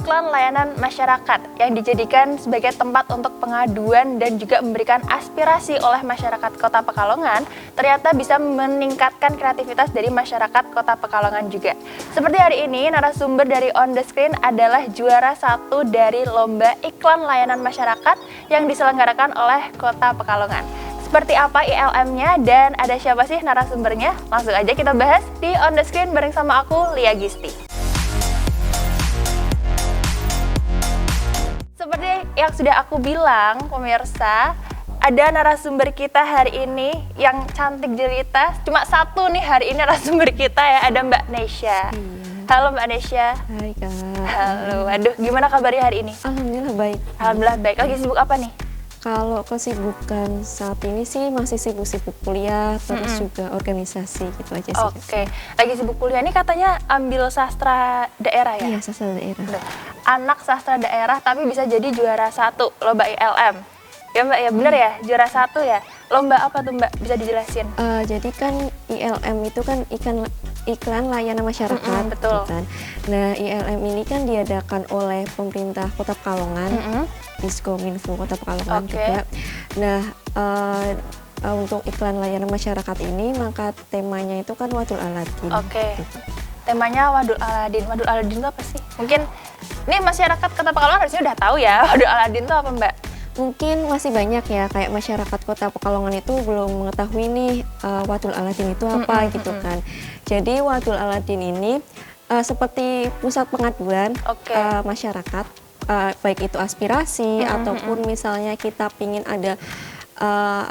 iklan layanan masyarakat yang dijadikan sebagai tempat untuk pengaduan dan juga memberikan aspirasi oleh masyarakat Kota Pekalongan, ternyata bisa meningkatkan kreativitas dari masyarakat Kota Pekalongan juga. Seperti hari ini, narasumber dari On The Screen adalah juara 1 dari lomba iklan layanan masyarakat yang diselenggarakan oleh Kota Pekalongan. Seperti apa ILM-nya dan ada siapa sih narasumbernya? Langsung aja kita bahas di On The Screen bareng sama aku, Lia Gisti. Seperti yang sudah aku bilang, pemirsa, ada narasumber kita hari ini yang cantik jelita. Cuma satu nih hari ini narasumber kita ya, ada Mbak Nesya. Halo Mbak Nesya. Hai Kak. Halo, aduh gimana kabarnya hari ini? Alhamdulillah baik. Alhamdulillah baik. Lagi sibuk apa nih? Kalau kesibukan saat ini sih masih sibuk-sibuk kuliah, terus juga organisasi gitu aja sih. Oke, lagi sibuk kuliah. Ini katanya ambil sastra daerah ya? Iya, sastra daerah. Anak sastra daerah tapi bisa jadi juara 1 lomba ILM. Ya Mbak, ya bener ya, juara 1 ya. Lomba apa tuh Mbak? Bisa dijelasin? Jadi kan ILM itu kan iklan layanan masyarakat, betul. gitu kan. Nah, ILM ini kan diadakan oleh pemerintah Kota Pekalongan, Diskominfo Kota Pekalongan juga. Nah, untuk iklan layanan masyarakat ini, maka temanya itu kan Wadul Aladin. Gitu. Temanya Wadul Aladin. Wadul Aladin itu apa sih? Mungkin ini masyarakat Kota Pekalongan harusnya udah tahu ya, Wadul Aladin itu apa Mbak? Mungkin masih banyak ya, kayak masyarakat Kota Pekalongan itu belum mengetahui nih Wadul Aladin itu apa gitu kan. Jadi Wadul Aladin ini seperti pusat pengaduan masyarakat, baik itu aspirasi ataupun misalnya kita pingin ada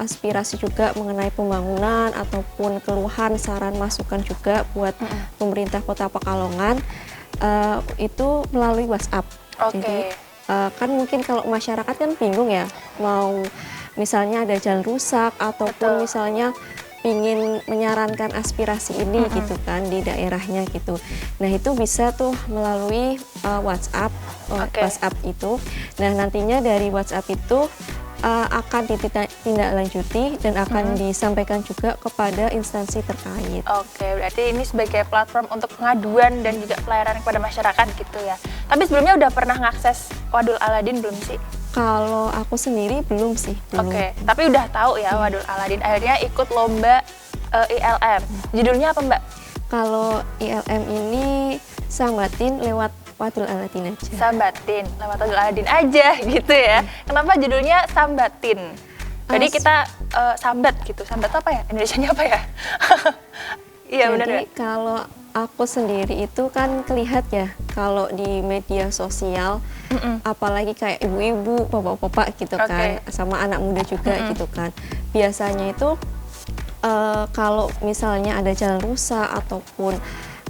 aspirasi juga mengenai pembangunan ataupun keluhan, saran, masukan juga buat pemerintah Kota Pekalongan, itu melalui WhatsApp. Jadi kan mungkin kalau masyarakat kan bingung ya, mau misalnya ada jalan rusak ataupun misalnya ingin menyarankan aspirasi ini gitu kan di daerahnya gitu. Nah itu bisa tuh melalui WhatsApp, WhatsApp itu. Nah nantinya dari WhatsApp itu akan ditindaklanjuti dan akan disampaikan juga kepada instansi terkait. Oke, berarti ini sebagai platform untuk pengaduan dan juga pelayanan kepada masyarakat gitu ya. Tapi sebelumnya udah pernah ngakses Wadul Aladin belum sih? Kalau aku sendiri belum sih. Oke, tapi udah tahu ya Wadul Aladin. Akhirnya ikut lomba ILM. Judulnya apa Mbak? Kalau ILM ini sambatin lewat Wadul Aladin aja. Sambatin, lewat Wadul Aladin aja gitu ya. Kenapa judulnya sambatin? Jadi kita sambat gitu. Sambat apa ya? Indonesianya apa ya? Iya benar ya. Kalau aku sendiri itu kan kelihat ya, kalau di media sosial, apalagi kayak ibu-ibu, bapak-bapak gitu kan, sama anak muda juga gitu kan. Biasanya itu kalau misalnya ada jalan rusak ataupun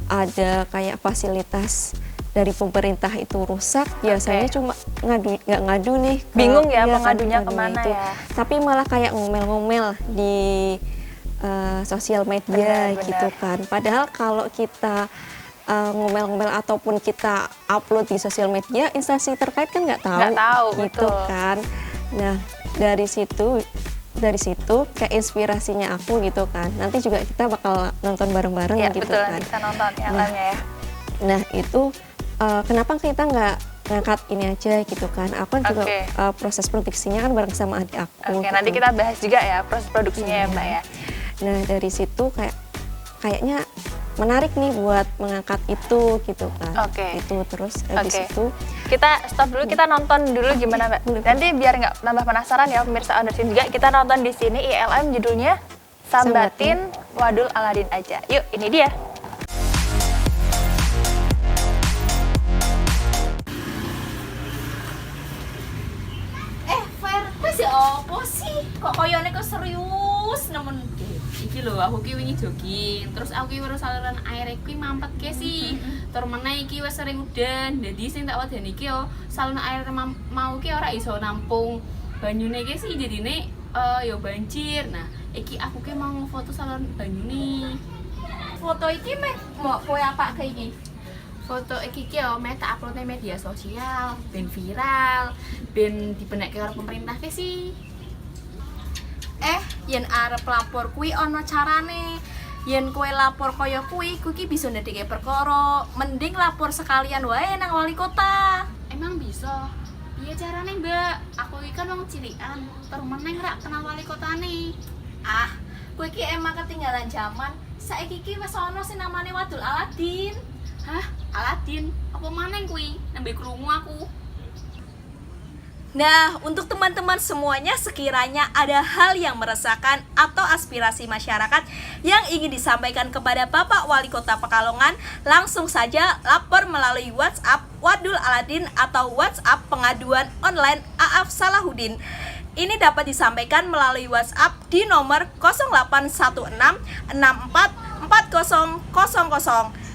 ada kayak fasilitas dari pemerintah itu rusak, biasanya cuma nggak ngadu nih. Bingung ya mau ngadunya kemana itu. ya. Tapi malah kayak ngomel-ngomel di sosial media gitu kan. Padahal kalau kita ngomel-ngomel ataupun kita upload di sosial media, instansi terkait kan nggak tahu gitu betul. Kan. Nah dari situ kayak inspirasinya aku gitu kan. Nanti juga kita bakal nonton bareng-bareng gitu betul, kan. Kita nonton ILM-nya ya. Nah itu kenapa kita nggak ngangkat ini aja gitu kan? Aku juga proses produksinya kan bareng sama adik aku. Gitu. Nanti kita bahas juga ya proses produksinya ya Mbak ya. Nah dari situ kayaknya menarik nih buat mengangkat itu gitu kan. Itu terus habis itu kita stop dulu, kita nonton dulu gimana Mbak. Nanti biar nggak nambah penasaran ya pemirsa On The Screen juga, kita nonton di sini ILM judulnya Sambatin Wadul Aladin aja. Yuk ini dia. Apa sih? Kok koyone kok serius nemen. Iki lho aku ki wingi jogging, terus aku ki weruh saluran air iki mampet ke sih. Tur meneh iki wis sering udan. Dadi sing tak wedeni iki yo saluran air mau ki ora iso nampung banyune ki sih jadine yo banjir. Nah, iki aku ki mau foto saluran banyune. Foto iki meh mau kowe apa ke iki? Foto iki ki yo meh tak upload nang media sosial, ben viral, ben dipenekke karo pemerintah ke sih. Yen arep lapor kuwi ana carane. Yen kowe lapor kaya kuwi, kuwi bisa ndadekake perkara. Mending lapor sekalian wae nang wali kota. Emang bisa? Iya carane mbak, aku iki kan wong cilikan, terus meneng rak kenal wali kotane. Ah, kowe iki emang ketinggalan zaman. Saiki iki wis ana sing namane Wadul Aladin. Hah? Aladin? Apa maneng kuwi? Nembe krungu aku. Nah, untuk teman-teman semuanya, sekiranya ada hal yang meresahkan atau aspirasi masyarakat yang ingin disampaikan kepada Bapak Wali Kota Pekalongan, langsung saja lapor melalui WhatsApp Wadul Aladin atau WhatsApp pengaduan online AAF Salahuddin. Ini dapat disampaikan melalui WhatsApp di nomor 0816 64 4000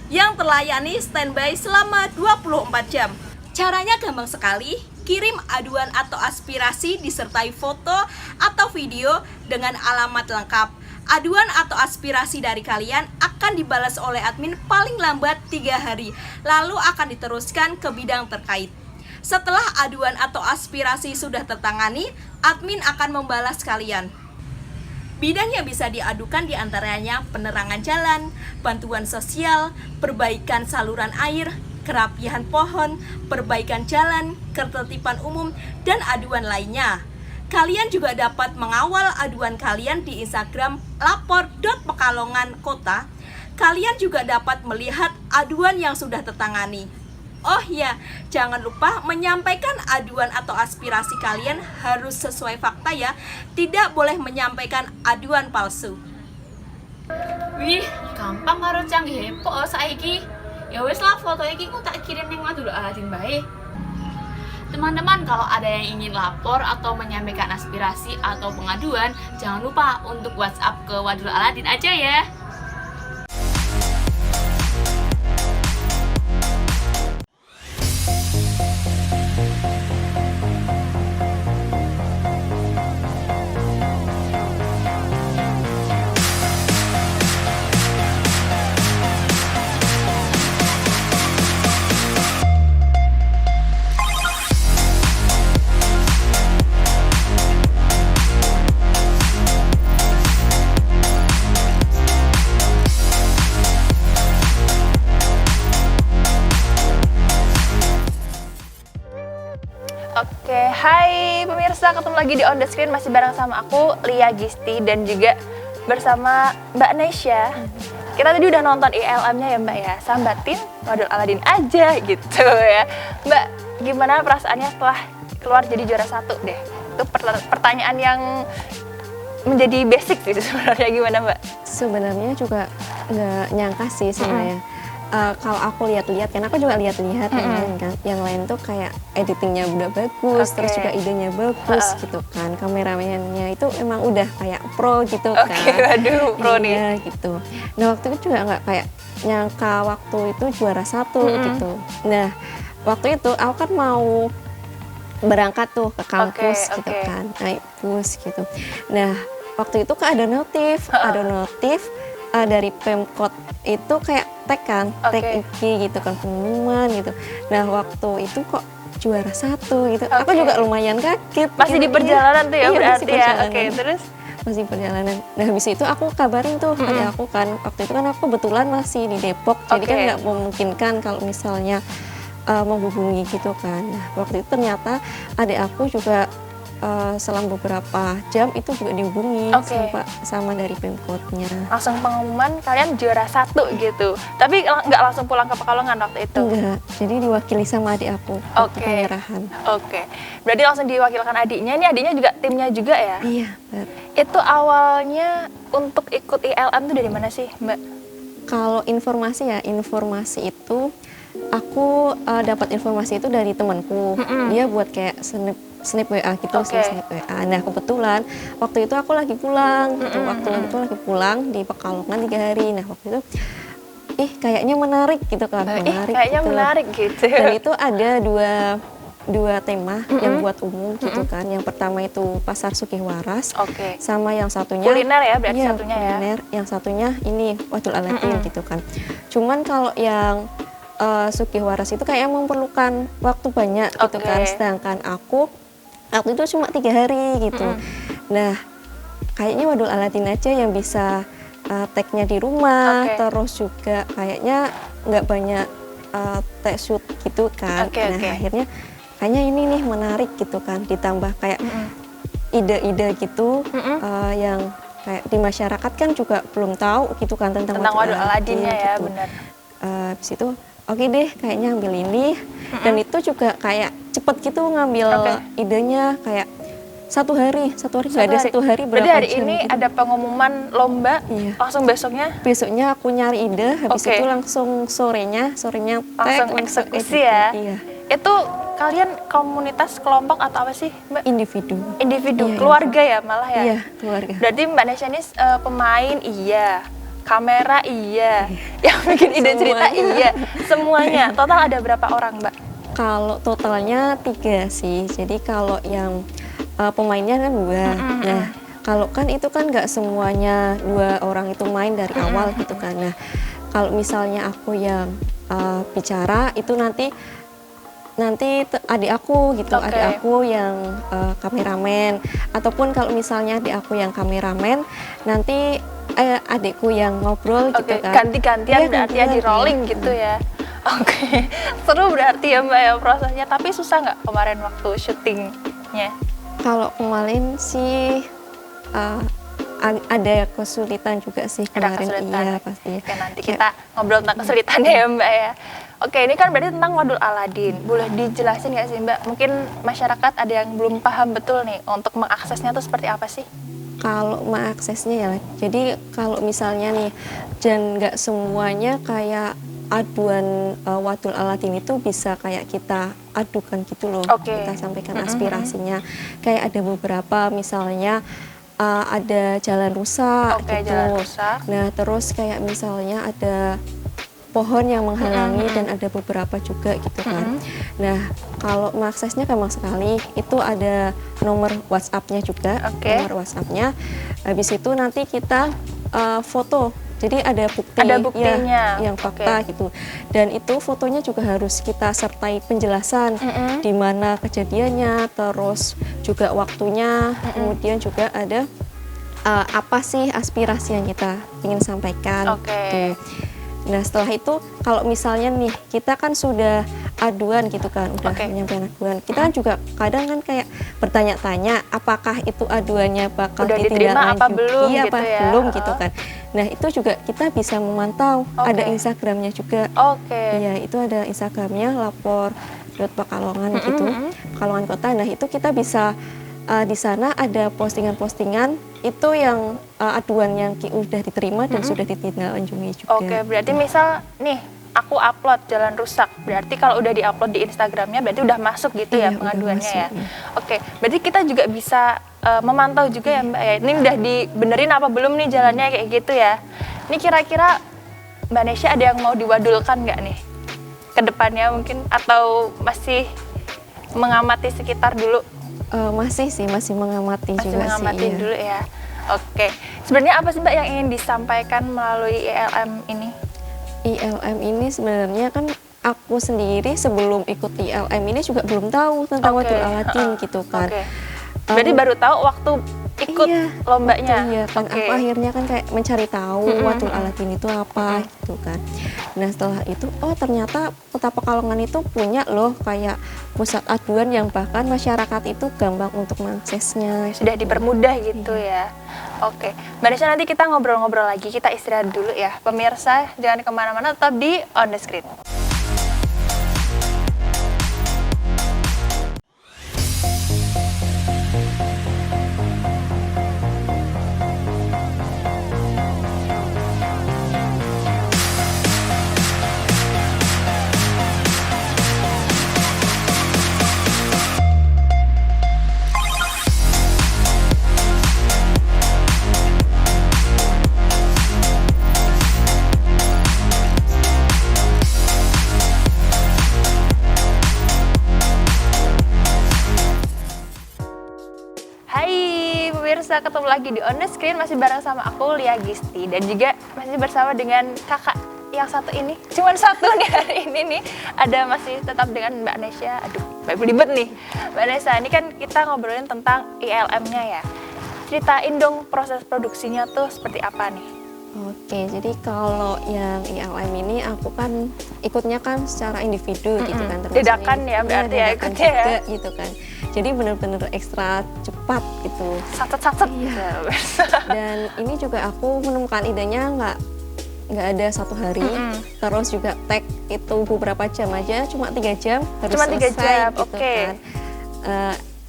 yang terlayani standby selama 24 jam. Caranya gampang sekali, kirim aduan atau aspirasi disertai foto atau video dengan alamat lengkap. Aduan atau aspirasi dari kalian akan dibalas oleh admin paling lambat 3 hari, lalu akan diteruskan ke bidang terkait. Setelah aduan atau aspirasi sudah tertangani, admin akan membalas kalian. Bidang yang bisa diadukan diantaranya penerangan jalan, bantuan sosial, perbaikan saluran air, kerapihan pohon, perbaikan jalan, ketertiban umum, dan aduan lainnya. Kalian juga dapat mengawal aduan kalian di Instagram lapor.pekalongankota. Kalian juga dapat melihat aduan yang sudah tertangani. Oh ya, jangan lupa menyampaikan aduan atau aspirasi kalian harus sesuai fakta ya. Tidak boleh menyampaikan aduan palsu. Wih, gampang karo canggih hepok saiki. Ya wis lah, foto iki ku tak kirim ning Wadul Aladin bae. Teman-teman, kalau ada yang ingin lapor atau menyampaikan aspirasi atau pengaduan, jangan lupa untuk WhatsApp ke Wadul Aladin aja ya. Oke, hai pemirsa, ketemu lagi di On The Screen, masih bareng sama aku, Lia Gisti, dan juga bersama Mbak Nesya. Kita tadi udah nonton ILM-nya ya Mbak ya, sambatin Wadul Aladin aja gitu ya. Mbak, gimana perasaannya setelah keluar jadi juara 1 deh? Itu pertanyaan yang menjadi basic sih sebenarnya, gimana Mbak? Sebenarnya juga nggak nyangka sih sebenarnya. Kalau aku lihat-lihat, kan aku juga lihat-lihat yang lain tuh kayak editingnya udah bagus, terus juga idenya bagus gitu kan, kameramennya itu emang udah kayak pro gitu kan. Waduh, pro nih. Iya gitu. Nah waktu itu juga nggak kayak nyangka waktu itu juara 1 gitu. Nah waktu itu aku kan mau berangkat tuh ke kampus gitu kan, naik bus gitu. Nah waktu itu kan ada notif dari Pemkot itu kayak tag kan, tag IG gitu kan, pengumuman gitu. Nah waktu itu kok juara 1 gitu, aku juga lumayan kaget. Masih gitu, di perjalanan tuh ya, iya, berarti ya. Oke, terus? Masih perjalanan. Nah habis itu aku kabarin tuh adik aku kan, waktu itu kan aku kebetulan masih di Depok, jadi kan nggak memungkinkan kalau misalnya menghubungi gitu kan. Nah waktu itu ternyata adik aku juga selang beberapa jam itu juga dihubungi sama dari Pemkotnya. Langsung pengumuman kalian juara 1 gitu. Tapi nggak langsung pulang ke Pekalongan waktu itu? Enggak, jadi diwakili sama adik aku waktu penyerahan. Berarti langsung diwakilkan adiknya. Ini adiknya juga timnya juga ya? Iya, benar. Itu awalnya untuk ikut ILM itu dari mana sih Mbak? Kalau informasi itu aku dapat informasi itu dari temanku. Dia buat kayak snap WA gitu, snap WA. Nah kebetulan waktu itu aku lagi pulang gitu, lagi pulang di Pekalongan 3 hari. Nah waktu itu kayaknya menarik gitu kan, menarik gitu. Dan itu ada dua tema yang buat umum gitu kan. Yang pertama itu Pasar Sukihwaras, sama yang satunya kuliner ya berarti satunya kuliner, yang satunya ini Wadul Aladin gitu kan. Cuman kalau yang Sukihwaras itu kayak memerlukan waktu banyak gitu kan, sedangkan aku waktu itu cuma 3 hari gitu. Nah kayaknya Wadul Aladin aja yang bisa tag-nya di rumah, terus juga kayaknya nggak banyak tag shoot gitu kan. Akhirnya kayaknya ini nih menarik gitu kan, ditambah kayak ide-ide gitu yang kayak di masyarakat kan juga belum tahu gitu kan tentang Wadul Aladinnya ya, gitu. benar. Habis itu oke deh kayaknya ambil ini, dan itu juga kayak cepet gitu ngambil idenya, kayak satu hari nggak ada satu hari berapa Berarti hari jam ini gitu. ada pengumuman lomba, Iya. langsung besoknya Besoknya aku nyari ide, habis Oke. itu langsung sorenya langsung eksekusi edit. ya. Iya, Itu kalian komunitas, kelompok atau apa sih, Mbak? individu. Individu, Iya, keluarga ya malah ya? Iya, keluarga. Berarti Mbak Nesya ini pemain iya, kamera iya, yang bikin ide cerita iya, semuanya. Total ada berapa orang, Mbak? Kalau totalnya 3 sih, jadi kalau yang pemainnya kan 2. Nah, kalau kan itu kan nggak semuanya 2 orang itu main dari awal gitu kan. Nah, kalau misalnya aku yang bicara itu nanti adik aku gitu, Oke. adik aku yang kameramen, ataupun kalau misalnya adik aku yang kameramen, nanti adikku yang ngobrol gitu Oke, kan. ganti-gantian Iya, berarti ya di gantian. rolling gitu ya. Oke, seru berarti ya Mbak ya prosesnya. Tapi susah nggak kemarin waktu syutingnya? Kalau kemarin sih ada kesulitan juga sih Ada kemarin. kesulitan. Iya pastinya. Oke, nanti kita ngobrol tentang kesulitannya ya Mbak ya. Oke, ini kan berarti tentang Wadul Aladin. Boleh dijelasin nggak sih Mbak? Mungkin masyarakat ada yang belum paham betul nih untuk mengaksesnya tuh seperti apa sih? Kalau mengaksesnya ya, jadi kalau misalnya nih, dan nggak semuanya kayak aduan Wadul Aladin itu bisa kayak kita adukan gitu loh. Oke. Kita sampaikan aspirasinya. Kayak ada beberapa misalnya ada jalan rusak Oke, gitu. jalan rusak. Nah, terus kayak misalnya ada pohon yang menghalangi dan ada beberapa juga gitu kan. Nah, kalau mengaksesnya gampang sekali, itu ada nomor WhatsApp-nya juga, Oke. nomor WhatsApp-nya. Habis itu nanti kita foto. Jadi ada bukti, Ada buktinya. ya, yang fakta gitu. Dan itu fotonya juga harus kita sertai penjelasan di mana kejadiannya, terus juga waktunya, kemudian juga ada apa sih aspirasi yang kita ingin sampaikan. Oke. Gitu. Nah setelah itu kalau misalnya nih kita kan sudah aduan gitu kan, udah Oke. menyampaikan aduan, kita kan juga kadang kan kayak bertanya-tanya apakah itu aduannya bakal Udah diterima apa belum apa gitu ya. belum gitu kan. Nah itu juga kita bisa memantau, ada Oke. Instagramnya juga. Oke. Iya itu ada Instagramnya lapor.pekalongan gitu, Pekalongan Kota. Nah itu kita bisa di sana ada postingan-postingan itu yang aduan yang udah diterima dan sudah ditindaklanjuti juga. Oke, berarti misal nih aku upload jalan rusak, berarti kalau udah diupload di Instagramnya berarti udah masuk gitu ya Iya, udah pengaduannya masuk, ya. iya. Oke, berarti kita juga bisa memantau juga ya Mbak ya. Ini udah dibenerin apa belum nih jalannya kayak gitu ya. Ini kira-kira Mbak Nesya ada yang mau diwadulkan nggak nih ke depannya mungkin, atau masih mengamati sekitar dulu? Masih sih, masih mengamati Masih juga mengamati sih. Iya. dulu ya. Oke, sebenarnya apa sih Mbak yang ingin disampaikan melalui ILM ini? ILM ini sebenarnya kan aku sendiri sebelum ikut ILM ini juga belum tahu tentang Oke, Wadul Aladin gitu kan. Oke. Berarti baru tahu waktu ikut Iya, lombanya. Iya kan, Oke. aku akhirnya kan kayak mencari tahu Wadul Aladin itu apa gitu kan. Nah setelah itu, oh ternyata Kota Pekalongan itu punya loh kayak pusat aduan yang bahkan masyarakat itu gampang untuk mengaksesnya. Sudah dipermudah gitu ya. Oke, Mbak Nesya nanti kita ngobrol-ngobrol lagi, kita istirahat dulu ya. Pemirsa jangan kemana-mana, tetap di On The Screen. Hai pemirsa, ketemu lagi di On The Screen, masih bareng sama aku Lia Gisti, dan juga masih bersama dengan kakak yang satu ini. Cuman satu nih hari ini nih, ada masih tetap dengan Mbak Nesya. Aduh, belibet nih Mbak Nesya. Ini kan kita ngobrolin tentang ILM-nya ya. Ceritain dong proses produksinya tuh seperti apa nih? Oke, jadi kalau yang ILM ini aku kan ikutnya kan secara individu gitu kan. Dadakan ya berarti ya dadakan ikutnya ya. juga gitu kan. Jadi bener-bener ekstra cepat gitu. Satet-satet. Iya. Dan ini juga aku menemukan idenya nggak ada satu hari, terus juga tag itu beberapa jam aja, cuma 3 jam harus Cuma 3 selesai jam, gitu oke. kan.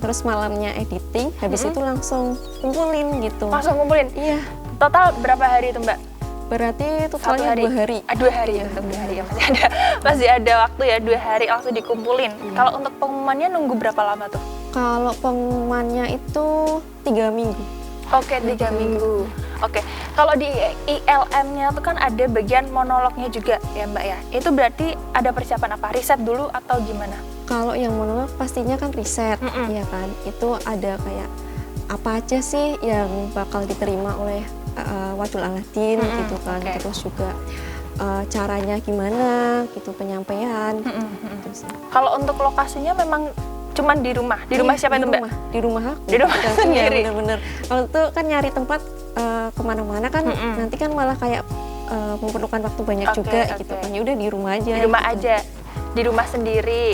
Terus malamnya editing, habis itu langsung kumpulin gitu. Langsung kumpulin. Iya, Total berapa hari itu Mbak? berarti Satu totalnya 2 hari. 2 hari ya, untuk 2 hari ya masih ada waktu ya, 2 hari langsung dikumpulin. Kalau untuk pengumumannya nunggu berapa lama tuh? Kalau pengumumannya itu 3 minggu. Oke, 3 minggu. Oke, kalau di ILM-nya tuh kan ada bagian monolognya juga ya Mbak ya. Itu berarti ada persiapan apa? Riset dulu atau gimana? Kalau yang monolog pastinya kan riset, ya kan. Itu ada kayak apa aja sih yang bakal diterima oleh Wadul Aladin gitu kan. oke. Terus juga caranya gimana gitu, penyampaian gitu sih. Kalau untuk lokasinya memang cuman di rumah. Di rumah Iya, siapa itu Mbak? Di rumah aku. Di rumah Iya, sendiri. bener-bener. Kalau itu kan nyari tempat kemana-mana kan nanti kan malah kayak memerlukan waktu banyak Oke, juga oke. gitu kan. Ya udah di rumah aja. Di rumah gitu. aja. Di rumah sendiri.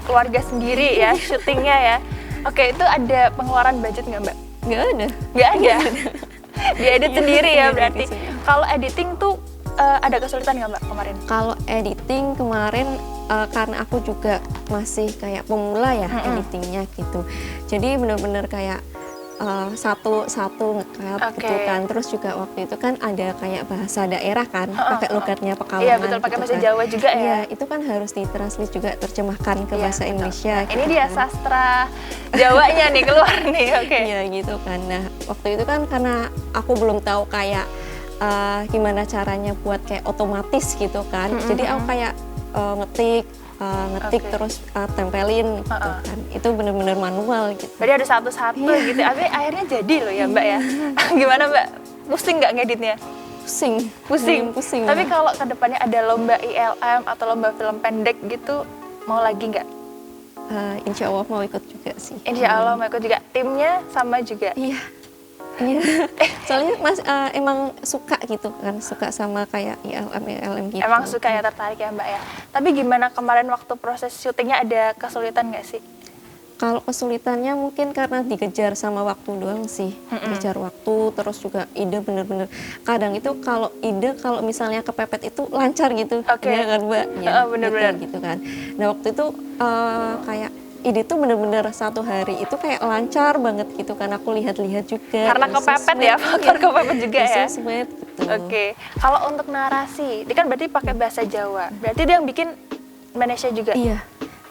Keluarga sendiri ya, syutingnya ya. Oke, itu ada pengeluaran budget nggak Mbak? Nggak ada. Nggak ada. Diedit Iya, sendiri ya diedit berarti. sendiri. Kalau editing tuh ada kesulitan nggak Mbak kemarin? Kalau editing kemarin karena aku juga masih kayak pemula ya editingnya gitu. Jadi bener-bener kayak satu ngekat Oke. gitu kan. Terus juga waktu itu kan ada kayak bahasa daerah kan, pakai logatnya Pekalongan. Iya betul, pakai gitu bahasa kan. Jawa juga ya. Iya, itu kan harus ditranslate juga, terjemahkan ke Iya, bahasa betul. Indonesia. Nah, ini gitu dia kan. sastra Jawanya nih keluar nih, oke. Iya gitu kan. Nah waktu itu kan karena aku belum tahu kayak gimana caranya buat kayak otomatis gitu kan. Jadi aku kayak ngetik Oke. terus tempelin gitu kan. Itu bener-bener manual gitu. Berarti ada satu-satu gitu, tapi akhirnya jadi loh ya Mbak ya. Gimana Mbak? Pusing nggak ngeditnya? Pusing. Pusing. Pusing. Tapi kalau kedepannya ada lomba ILM atau lomba film pendek gitu, mau lagi nggak? Insya Allah mau ikut juga sih. Insya Allah mau ikut juga. Timnya sama juga. Iya. Iya. Soalnya emang suka gitu kan, suka sama kayak ILM gitu. Emang suka ya, tertarik ya Mbak ya. Tapi gimana kemarin waktu proses syutingnya, ada kesulitan nggak sih? Kalau kesulitannya mungkin karena dikejar sama waktu doang sih. Dikejar waktu, terus juga ide bener-bener. Kadang itu kalau ide, kalau misalnya kepepet itu lancar gitu. Oke. Ya kan Mbak? Bener-bener. Gitu kan. Nah waktu itu kayak ide tuh bener-bener 1 hari itu kayak lancar banget gitu kan. Aku lihat-lihat juga. Karena di kepepet sosmed. ya, faktor Iya, kepepet juga di ya. sosmed gitu. Oke. Kalau untuk narasi, dia kan berarti pakai bahasa Jawa. Berarti dia yang bikin Indonesia juga? Iya,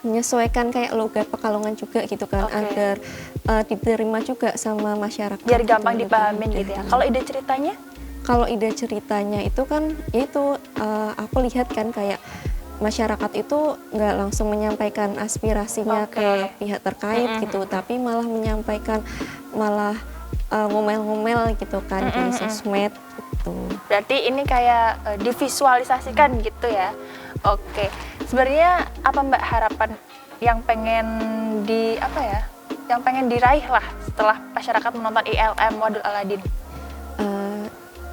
menyesuaikan kayak logat Pekalongan juga gitu kan, Oke. agar diterima juga sama masyarakat. Biar gitu, gampang lebih dipahamin mudah. gitu ya. Kalau ide ceritanya? Kalau ide ceritanya itu kan, ya itu aku lihat kan kayak masyarakat itu nggak langsung menyampaikan aspirasinya Oke. ke pihak terkait gitu, tapi malah menyampaikan, malah ngomel-ngomel gitu kan di sosmed gitu. Berarti ini kayak divisualisasikan gitu ya. Oke. Sebenarnya apa Mbak harapan yang pengen yang pengen diraih lah setelah masyarakat menonton ILM Wadul Aladin?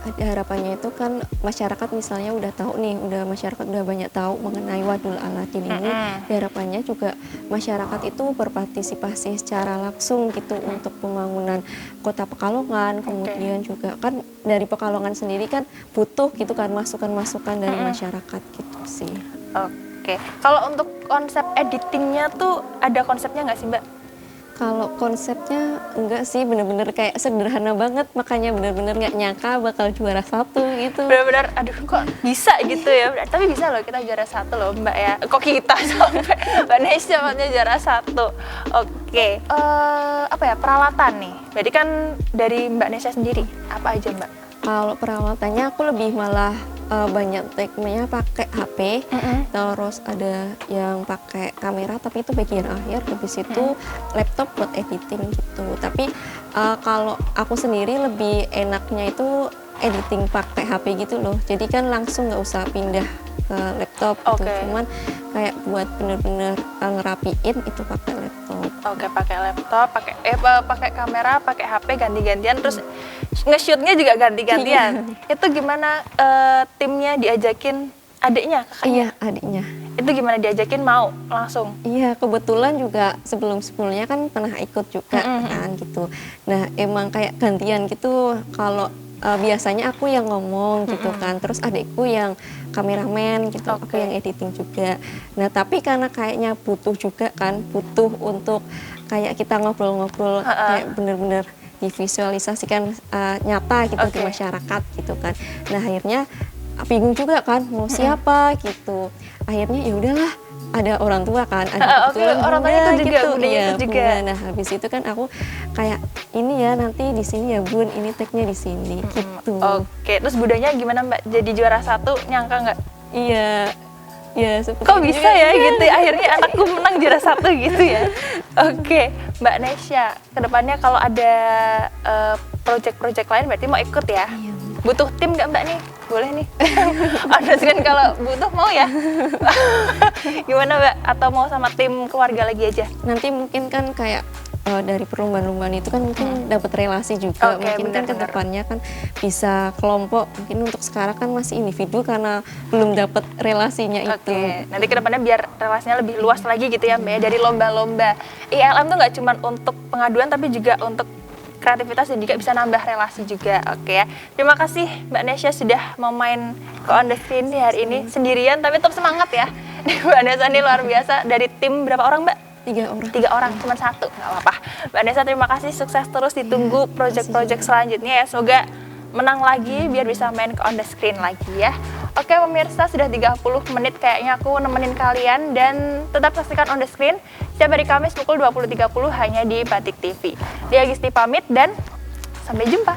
Ada harapannya itu kan masyarakat misalnya udah tahu nih, masyarakat udah banyak tahu mengenai Wadul Aladin ini. Harapannya juga masyarakat itu berpartisipasi secara langsung gitu untuk pembangunan Kota Pekalongan. Kemudian juga kan dari Pekalongan sendiri kan butuh gitu kan masukan-masukan dari masyarakat gitu sih. Oke. Kalau untuk konsep editingnya tuh ada konsepnya nggak sih Mbak? Kalau konsepnya enggak sih, bener-bener kayak sederhana banget, makanya bener-bener nggak nyangka bakal juara 1 gitu. Benar-benar, aduh kok bisa gitu ya. Tapi bisa loh kita juara 1 loh Mbak ya. Kok kita sampai Mbak Nesya makanya juara 1. Oke. Peralatan nih. Berarti kan dari Mbak Nesya sendiri apa aja Mbak? Kalau peralatannya aku lebih malah banyak tekniknya pakai HP, terus ada yang pakai kamera, tapi itu bagian akhir. Habis itu laptop buat editing gitu. Tapi kalau aku sendiri lebih enaknya itu editing pakai HP gitu loh. Jadi kan langsung nggak usah pindah ke laptop gitu. Oke. Cuman kayak buat bener-bener ngerapiin itu pakai laptop. Oke, pakai laptop, pakai kamera, pakai HP ganti-gantian terus nge-shootnya juga ganti-gantian. Itu gimana timnya diajakin adiknya, kakaknya? Iya, adiknya. Itu gimana diajakin mau langsung? Iya, kebetulan juga sebelumnya kan pernah ikut juga kan gitu. Nah, emang kayak gantian gitu kalau biasanya aku yang ngomong gitu kan, terus adikku yang kameramen gitu, aku yang editing juga. Nah, tapi karena kayaknya butuh juga kan, butuh untuk kayak kita ngobrol-ngobrol kayak bener-bener divisualisasikan nyata gitu di masyarakat gitu kan. Nah, akhirnya bingung juga kan mau siapa gitu. Akhirnya ya udahlah, ada orang tua kan, ada kebetulan orang tua itu juga, gitu. Bunda Iya, itu juga. Bunda. Nah, habis itu kan aku kayak ini ya nanti di sini ya Bun, ini tag-nya di sini gitu. Oke, terus budanya gimana Mbak? Jadi juara 1 nyangka nggak? Iya. Ya, seperti Kok itu bisa juga. ya gitu? Akhirnya anakku menang juara 1 gitu ya. Oke, Mbak Nesya, kedepannya kalau ada project-project lain berarti mau ikut ya? Iya. Butuh tim nggak Mbak nih? Boleh nih. Ada kan kalau butuh mau ya? Gimana Mbak? Atau mau sama tim keluarga lagi aja? Nanti mungkin kan kayak dari perlombaan-lombaan itu kan mungkin dapat relasi juga. Oke, Mungkin kan benar-benar. kedepannya kan bisa kelompok. Mungkin untuk sekarang kan masih individu karena belum dapat relasinya itu. Oke, nanti kedepannya biar relasinya lebih luas lagi gitu ya Mbak ya, dari lomba-lomba. ILM tuh nggak cuma untuk pengaduan tapi juga untuk kreativitas dan juga bisa nambah relasi juga. Oke ya, terima kasih Mbak Nesya sudah mau main ke On The Screen di hari ini sendirian tapi tetap semangat ya. Mbak Nesya ini luar biasa. Dari tim berapa orang Mbak? 3 orang. 3 orang, cuma 1, nggak apa-apa. Mbak Nesya terima kasih, sukses terus, ditunggu project-project selanjutnya ya. Semoga menang lagi biar bisa main ke On The Screen lagi ya. Oke pemirsa, sudah 30 menit kayaknya aku nemenin kalian dan tetap saksikan On The Screen setiap hari Kamis pukul 20.30 hanya di Batik TV. Dia Gisti pamit dan sampai jumpa.